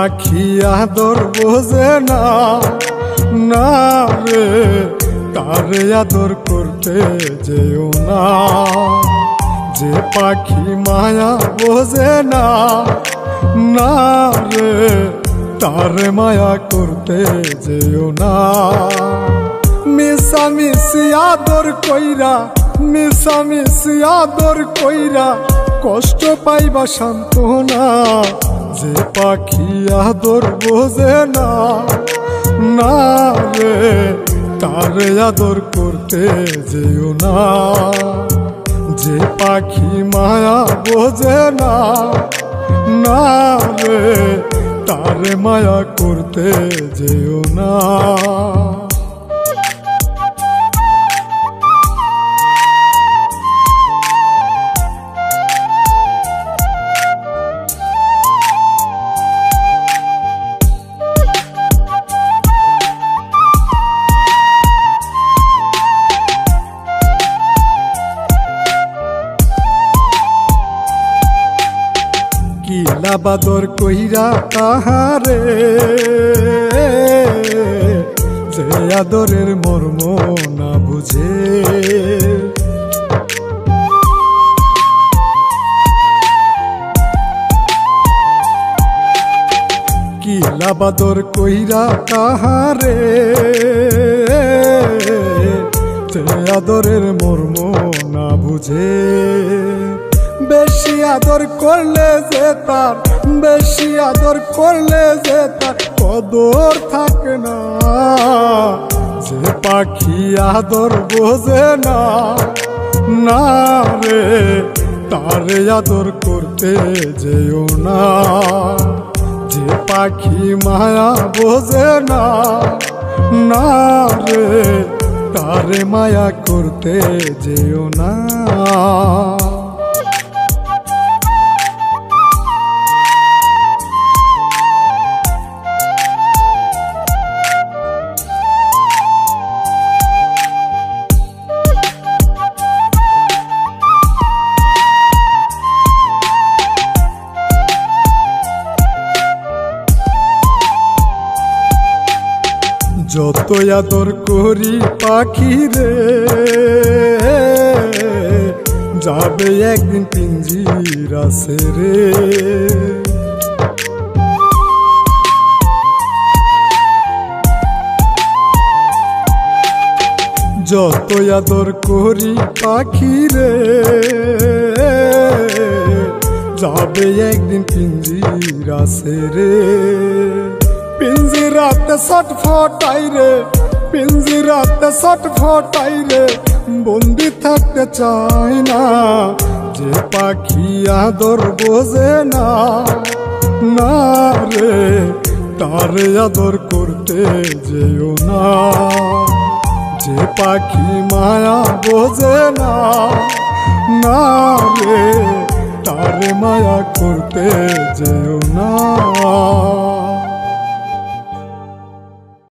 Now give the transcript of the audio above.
পাখি আদর বোঝে না, না রে তারে আদর করতে যেও না। যে পাখি মায়া বোঝে না, না রে তারে মায়া করতে যেও না। মিশামিশি আদর কইরা, মিশামিশি আদর কইরা কষ্ট পাইবা সান্ত্বনা। যে পাখি আদর বোঝে না, না রে তারে আদর করতে যেও না। যে পাখি মায়া বোঝে না, না রে তারে মায়া করতে যেও না। কিলা বাদর কইরা তাহারে, যে আদরের মর্ম না বুঝে। কিলা বাদর কইরা তাহারে, যে আদরের মর্ম না বুঝে। বেশি আদর করলে যে তার, বেশি আদর করলে যে তার কদর থাকে না। যে পাখি আদর বোঝে না, না রে তারে আদর করতে যেও না। যে পাখি মায়া বোঝে না, না রে তারে মায়া করতে যেও না। যত আদর করি পাখি রে, যাবে একদিন পিঞ্জিরা ছেড়ে। যত আদর করি পাখি রে, যাবে একদিন পিঞ্জিরা ছেড়ে। পিঞ্জিরাতে ছটফটাই রে, পিঞ্জিরাতে ছটফটাই রে বন্দি থাকতে চাই না। যে পাখি আদর বোঝে না, না রে তারে আদর করতে যেও না। যে পাখি মায়া বোঝে না, না রে তারে মায়া করতে যেও না।